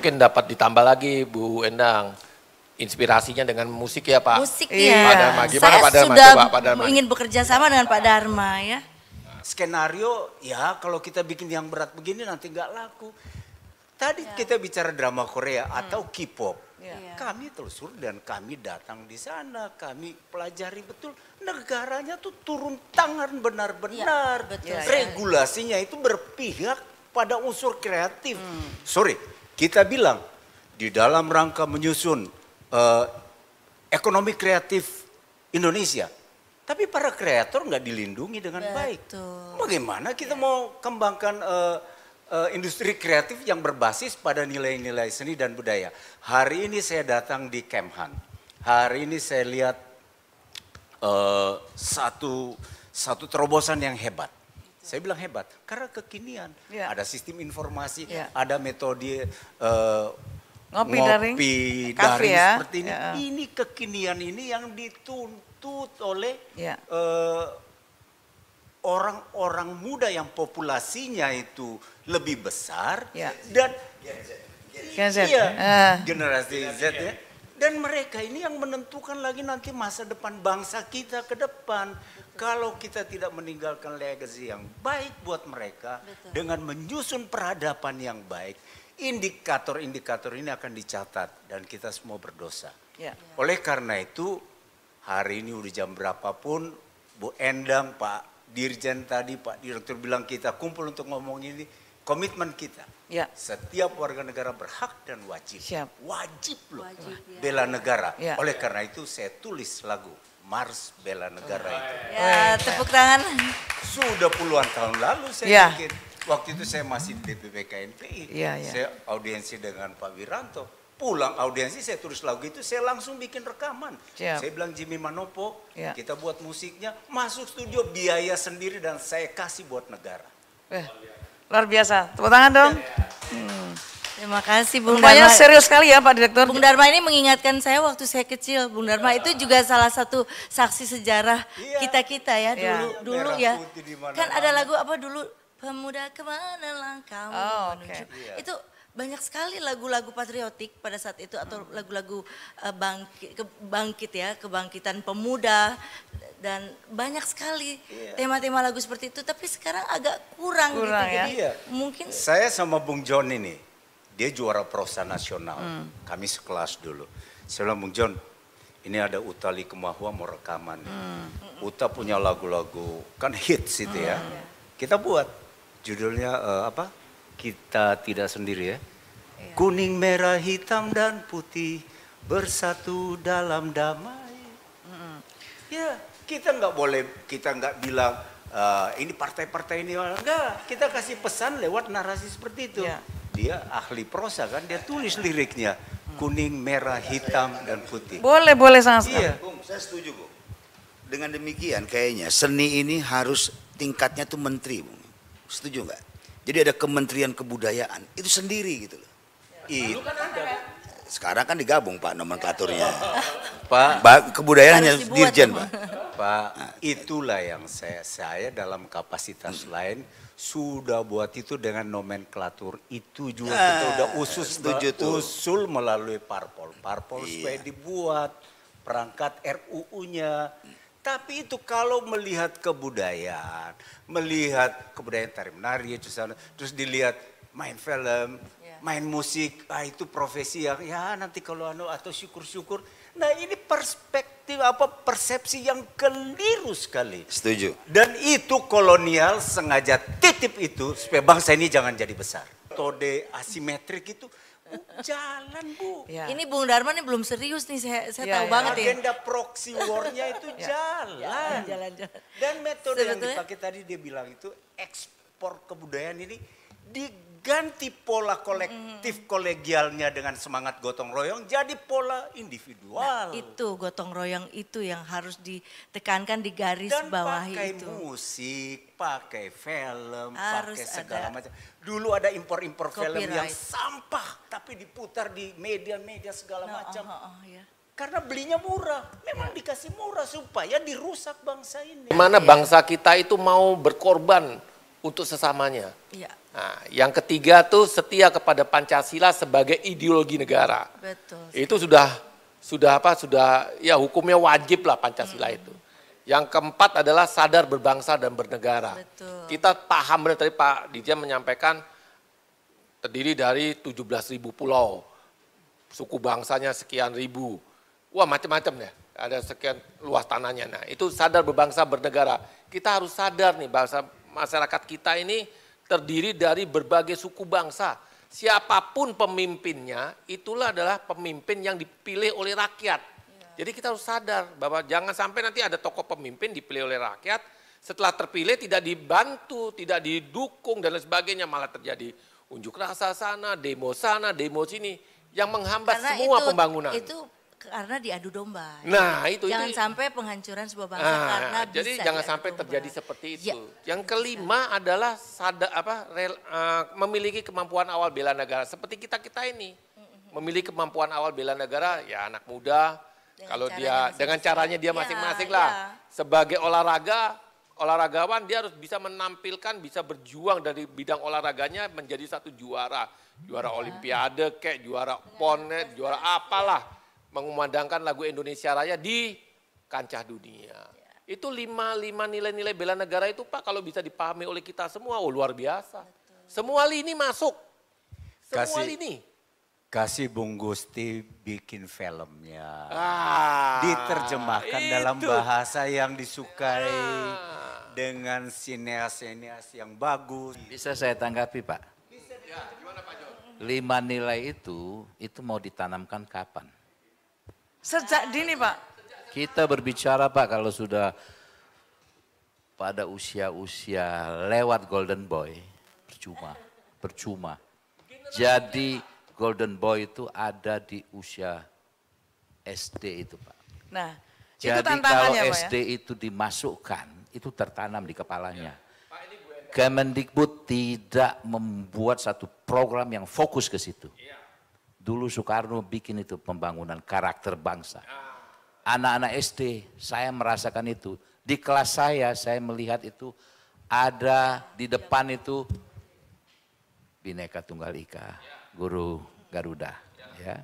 mungkin dapat ditambah lagi Bu Endang. Inspirasinya dengan musik ya Pak? Musik ya. Pak Dharma, gimana Saya Pak Dharma? sudah Coba Pak Dharma. ingin bekerja sama dengan Pak Dharma ya. Skenario ya kalau kita bikin yang berat begini nanti nggak laku. Tadi kita bicara drama Korea atau K-pop. Kami telusur dan kami datang di sana, kami pelajari betul negaranya tuh turun tangan benar-benar. Regulasinya itu berpihak pada unsur kreatif. Sorry, kita bilang di dalam rangka menyusun ekonomi kreatif Indonesia. Tapi para kreator nggak dilindungi dengan baik. Bagaimana kita mau kembangkan industri kreatif yang berbasis pada nilai-nilai seni dan budaya. Hari ini saya datang di Kemhan. Hari ini saya lihat satu terobosan yang hebat. Saya bilang hebat karena kekinian. Ada sistem informasi, ada metode ngopi daring seperti ini. Ini kekinian ini yang dituntut oleh orang-orang muda yang populasinya itu lebih besar dan generasi Z ya. Dan mereka ini yang menentukan lagi nanti masa depan bangsa kita ke depan. Kalau kita tidak meninggalkan legacy yang baik buat mereka dengan menyusun peradaban yang baik, indikator-indikator ini akan dicatat dan kita semua berdosa. Oleh karena itu hari ini udah jam berapapun Bu Endang, Pak Dirjen tadi, Pak Direktur bilang kita kumpul untuk ngomong ini, komitmen kita. Setiap warga negara berhak dan wajib. Wajib loh bela negara. Oleh karena itu saya tulis lagu Mars Bela Negara itu. Tepuk tangan. Sudah puluhan tahun lalu saya bikin. Waktu itu saya masih di DPP KNPI. Saya audiensi dengan Pak Wiranto. Pulang audiensi saya tulis lagu itu, saya langsung bikin rekaman. Saya bilang Jimmy Manopo, kita buat musiknya, masuk studio biaya sendiri dan saya kasih buat negara. Luar biasa, tepuk tangan dong. Terima kasih Bung Rupanya Dharma. serius sekali ya Pak Direktur. Bung Dharma ini mengingatkan saya waktu saya kecil. Bung Dharma itu juga salah satu saksi sejarah kita-kita ya dulu ya. Kan ada lagu apa dulu, pemuda kemana langkahmu menuju. Itu banyak sekali lagu-lagu patriotik pada saat itu atau lagu-lagu kebangkitan pemuda dan banyak sekali tema-tema lagu seperti itu tapi sekarang agak kurang gitu. Jadi mungkin saya sama Bung John ini, dia juara prosa nasional. Kami sekelas dulu. Saya bilang Bung John, ini ada Uta Likumahua mau rekaman. Uta punya lagu-lagu kan hits itu ya. Kita buat judulnya apa? Kita tidak sendiri ya. Kuning, merah, hitam dan putih bersatu dalam damai. Ya, kita nggak boleh, kita nggak bilang ini partai-partai ini enggak. Kita kasih pesan lewat narasi seperti itu. Dia ahli prosa kan, dia tulis liriknya kuning, merah, hitam dan putih. Boleh sangat. Bung, saya setuju Bung. Dengan demikian kayaknya seni ini harus tingkatnya tuh menteri, Bung. Setuju nggak? Jadi ada Kementerian Kebudayaan itu sendiri gitu loh. Sekarang kan digabung Pak nomenklaturnya. Pak kebudayaan hanya dirjen Pak. Pak, itulah yang saya dalam kapasitas lain sudah buat itu dengan nomenklatur itu juga kita udah usul melalui parpol supaya dibuat perangkat RUU-nya. Tapi itu kalau melihat kebudayaan tari menari, terus dilihat main film, main musik, itu profesi yang ya nanti kalau atau syukur-syukur. Nah ini perspektif persepsi yang keliru sekali. Setuju. Dan itu kolonial sengaja titip itu supaya bangsa ini jangan jadi besar. Metode asimetrik itu jalan Bu. Ini Bung Dharma ini belum serius nih, saya tahu banget ya. Agenda proxy war-nya itu jalan. Dan metode yang dipakai tadi dia bilang itu ekspor kebudayaan ini diganti pola kolektif kolegialnya dengan semangat gotong royong jadi pola individual. Nah, itu gotong royong itu yang harus ditekankan di garis bawah itu. Dan pakai musik, pakai film, pakai segala macam. Dulu ada impor-impor film yang sampah tapi diputar di media-media segala macam. Karena belinya murah, memang dikasih murah supaya dirusak bangsa ini. Gimana bangsa kita itu mau berkorban untuk sesamanya. Nah, yang ketiga tuh setia kepada Pancasila sebagai ideologi negara. Betul. Itu sudah ya hukumnya wajib lah Pancasila itu. Yang keempat adalah sadar berbangsa dan bernegara. Betul. Kita paham benar tadi Pak Dirjen menyampaikan terdiri dari 17.000 pulau. Suku bangsanya sekian ribu. Wah macam-macam ya. Ada sekian luas tanahnya. Nah, itu sadar berbangsa bernegara. Kita harus sadar nih bangsa masyarakat kita ini terdiri dari berbagai suku bangsa. Siapapun pemimpinnya, itulah adalah pemimpin yang dipilih oleh rakyat. Jadi kita harus sadar bahwa jangan sampai nanti ada tokoh pemimpin dipilih oleh rakyat, setelah terpilih tidak dibantu, tidak didukung dan lain sebagainya, malah terjadi unjuk rasa sana, demo sini, yang menghambat Karena semua pembangunan. Itu karena diadu domba. Nah, itu jangan sampai penghancuran sebuah bangsa karena jadi bisa jangan diadu sampai domba. terjadi seperti itu. Ya, Yang kelima adalah memiliki kemampuan awal bela negara seperti kita ini. Memiliki kemampuan awal bela negara ya anak muda dengan caranya dia masing-masing lah. Ya. Sebagai olahragawan dia harus bisa menampilkan, bisa berjuang dari bidang olahraganya menjadi satu juara. Juara olimpiade kayak juara PON, juara apalah. Mengumandangkan lagu Indonesia Raya di kancah dunia. Itu lima nilai-nilai bela negara itu Pak kalau bisa dipahami oleh kita semua, luar biasa. Semua lini masuk. Semua lini. Kasih Bung Gusti bikin filmnya. itu. Diterjemahkan dalam bahasa yang disukai. Dengan sineas-sineas yang bagus. Bisa saya tanggapi Pak? Ya, gimana Pak Jo? 5 nilai itu mau ditanamkan kapan? Sejak dini Pak. Kita berbicara Pak kalau sudah pada usia-usia lewat golden boy, percuma. Jadi golden boy itu ada di usia SD itu Pak. Nah, itu Jadi kalau tantangannya Pak ya. SD itu dimasukkan, itu tertanam di kepalanya. Kemendikbud tidak membuat satu program yang fokus ke situ. Dulu Soekarno bikin itu pembangunan karakter bangsa. Anak-anak SD, saya merasakan itu. Di kelas saya melihat itu ada di depan itu Bhinneka Tunggal Ika, Guru Garuda. Ya.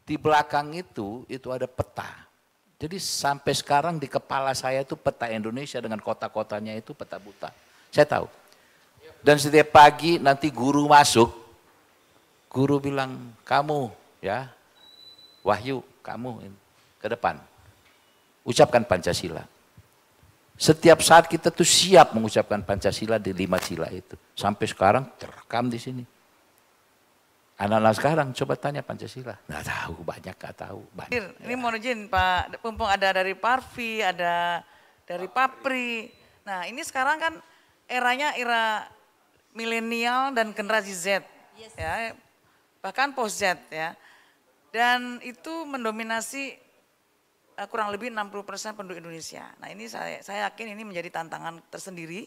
Di belakang itu ada peta. Jadi sampai sekarang di kepala saya itu peta Indonesia dengan kota-kotanya itu peta buta. Saya tahu. Dan setiap pagi nanti guru masuk, guru bilang, kamu ya, Wahyu, kamu ke depan. Ucapkan Pancasila. Setiap saat kita tuh siap mengucapkan Pancasila di 5 sila itu. Sampai sekarang terekam di sini. Anak-anak sekarang coba tanya Pancasila. Nggak tahu, banyak nggak tahu. Banyak. Ini mohon izin Pak, mumpung ada dari Parvi, ada dari Papri. Nah ini sekarang kan eranya era milenial dan generasi Z. Ya, bahkan post Z ya. Dan itu mendominasi kurang lebih 60% penduduk Indonesia. Nah ini saya yakin ini menjadi tantangan tersendiri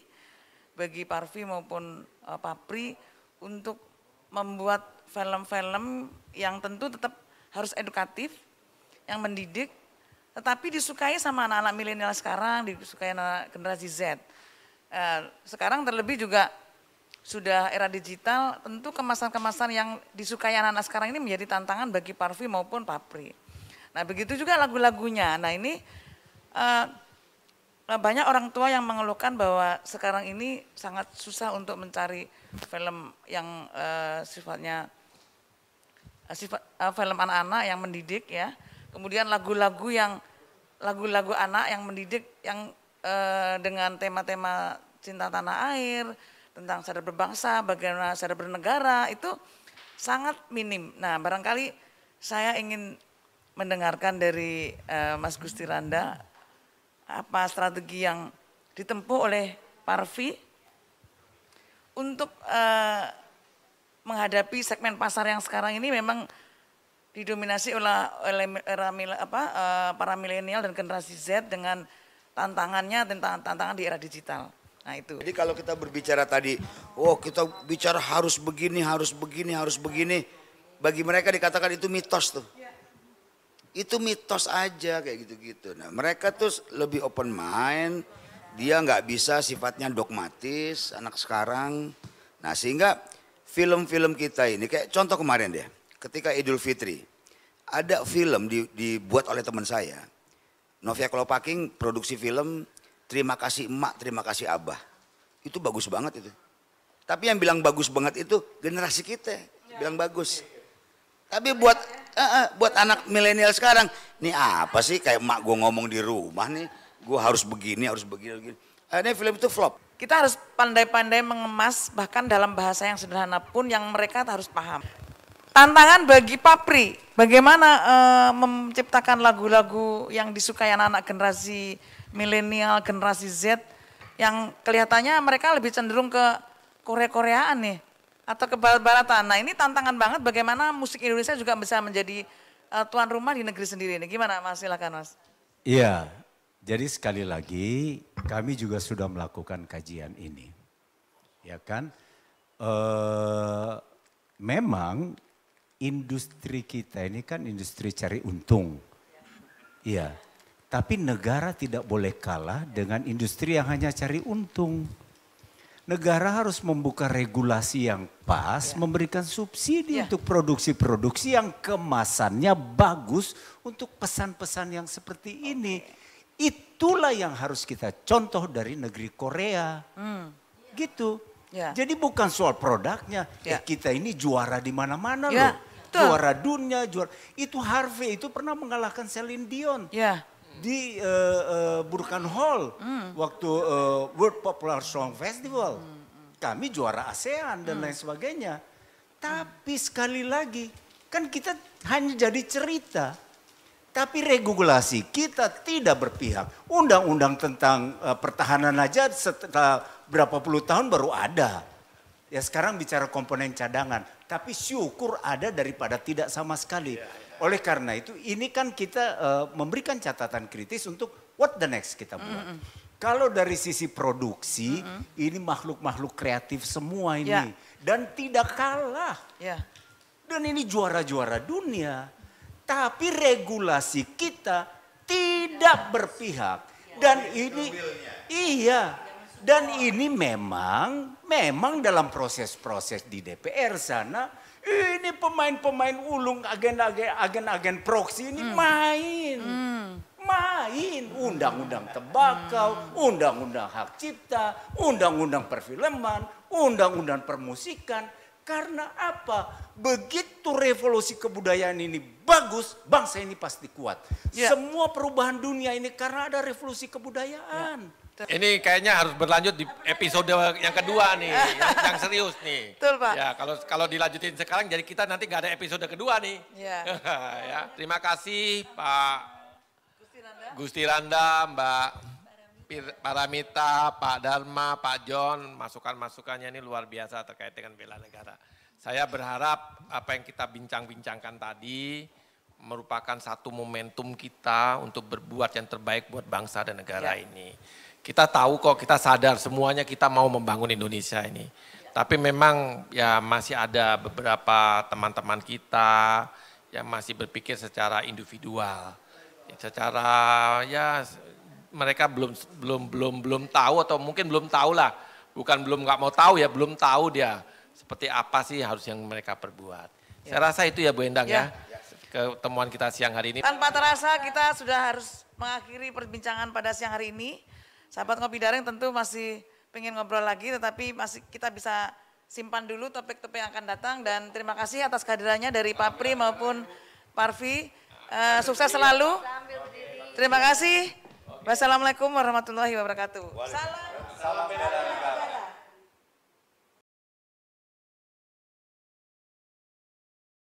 bagi Parvi maupun Papri untuk membuat film-film yang tentu tetap harus edukatif, yang mendidik, tetapi disukai sama anak-anak milenial sekarang, disukai anak generasi Z. Sekarang terlebih juga sudah era digital, tentu kemasan-kemasan yang disukai anak-anak sekarang ini menjadi tantangan bagi Parvi maupun Papri. Nah begitu juga lagu-lagunya. Nah ini banyak orang tua yang mengeluhkan bahwa sekarang ini sangat susah untuk mencari film yang sifatnya film anak-anak yang mendidik ya. Kemudian lagu-lagu anak yang mendidik yang dengan tema-tema cinta tanah air, tentang sadar berbangsa, bagaimana sadar bernegara itu sangat minim. Nah barangkali saya ingin mendengarkan dari Mas Gusti Randa apa strategi yang ditempuh oleh Parvi untuk menghadapi segmen pasar yang sekarang ini memang didominasi oleh para milenial dan generasi Z dengan tantangannya tentang tantangan di era digital. Nah itu. Jadi kalau kita berbicara tadi, oh kita bicara harus begini, harus begini, harus begini. Bagi mereka dikatakan itu mitos tuh. Itu mitos aja kayak gitu-gitu. Nah mereka tuh lebih open mind, dia nggak bisa sifatnya dogmatis anak sekarang. Nah sehingga film-film kita ini kayak contoh kemarin deh, ketika Idul Fitri ada film dibuat oleh teman saya, Novia Klopaking produksi film Terima Kasih Emak, Terima Kasih Abah. Itu bagus banget itu. Tapi yang bilang bagus banget itu generasi kita bilang bagus. Tapi buat anak milenial sekarang, nih apa sih kayak emak gue ngomong di rumah nih, gue harus begini, harus begini. Ini film itu flop. Kita harus pandai-pandai mengemas bahkan dalam bahasa yang sederhana pun yang mereka harus paham. Tantangan bagi Papri, bagaimana menciptakan lagu-lagu yang disukai anak-anak generasi milenial, generasi Z yang kelihatannya mereka lebih cenderung ke Korea-Koreaan nih atau ke barat-baratan. Nah ini tantangan banget bagaimana musik Indonesia juga bisa menjadi tuan rumah di negeri sendiri ini. Gimana Mas? Silakan Mas. Iya. Jadi sekali lagi kami juga sudah melakukan kajian ini. Ya kan, memang industri kita ini kan industri cari untung. Iya, tapi negara tidak boleh kalah dengan industri yang hanya cari untung. Negara harus membuka regulasi yang pas, memberikan subsidi untuk produksi-produksi yang kemasannya bagus untuk pesan-pesan yang seperti ini. Itulah yang harus kita contoh dari negeri Korea. Gitu. Jadi bukan soal produknya. Kita ini juara di mana-mana loh. Juara dunia, juara. Itu Harvey itu pernah mengalahkan Celine Dion. Di Burkan Hall. Waktu World Popular Song Festival. Kami juara ASEAN dan lain sebagainya. Tapi sekali lagi, kan kita hanya jadi cerita. Tapi regulasi kita tidak berpihak. Undang-undang tentang pertahanan aja setelah berapa puluh tahun baru ada. Ya sekarang bicara komponen cadangan. Tapi syukur ada daripada tidak sama sekali. Oleh karena itu ini kan kita memberikan catatan kritis untuk what the next kita buat. Kalau dari sisi produksi ini makhluk-makhluk kreatif semua ini. Dan tidak kalah. Dan ini juara-juara dunia. Tapi regulasi kita tidak berpihak. Dan ini dan ini memang dalam proses-proses di DPR sana ini pemain-pemain ulung agen-agen proksi ini main undang-undang tembakau, undang-undang hak cipta, undang-undang perfilman, undang-undang permusikan. Karena apa? Begitu revolusi kebudayaan ini bagus, bangsa ini pasti kuat. Semua perubahan dunia ini karena ada revolusi kebudayaan. Ini kayaknya harus berlanjut di episode yang kedua nih, yang serius nih. Betul Pak. Ya kalau dilanjutin sekarang, jadi kita nanti nggak ada episode kedua nih. Ya, terima kasih Pak Gusti Randa, Mbak Paramita, Pak Dharma, Pak John, masukan-masukannya ini luar biasa terkait dengan bela negara. Saya berharap apa yang kita bincang-bincangkan tadi merupakan satu momentum kita untuk berbuat yang terbaik buat bangsa dan negara ini. Kita tahu kok, kita sadar semuanya kita mau membangun Indonesia ini. Tapi memang ya masih ada beberapa teman-teman kita yang masih berpikir secara individual. Secara ya mereka belum tahu atau mungkin belum tahu lah. Bukan belum nggak mau tahu ya, belum tahu dia seperti apa sih harus yang mereka perbuat. Saya rasa itu ya Bu Endang ya. Ketemuan kita siang hari ini. Tanpa terasa kita sudah harus mengakhiri perbincangan pada siang hari ini. Sahabat Ngopi Daring tentu masih pengen ngobrol lagi, tetapi masih kita bisa simpan dulu topik-topik yang akan datang. Dan terima kasih atas kehadirannya dari Papri maupun Parvi. Sukses selalu. Terima kasih. Wassalamualaikum warahmatullahi wabarakatuh. Salam.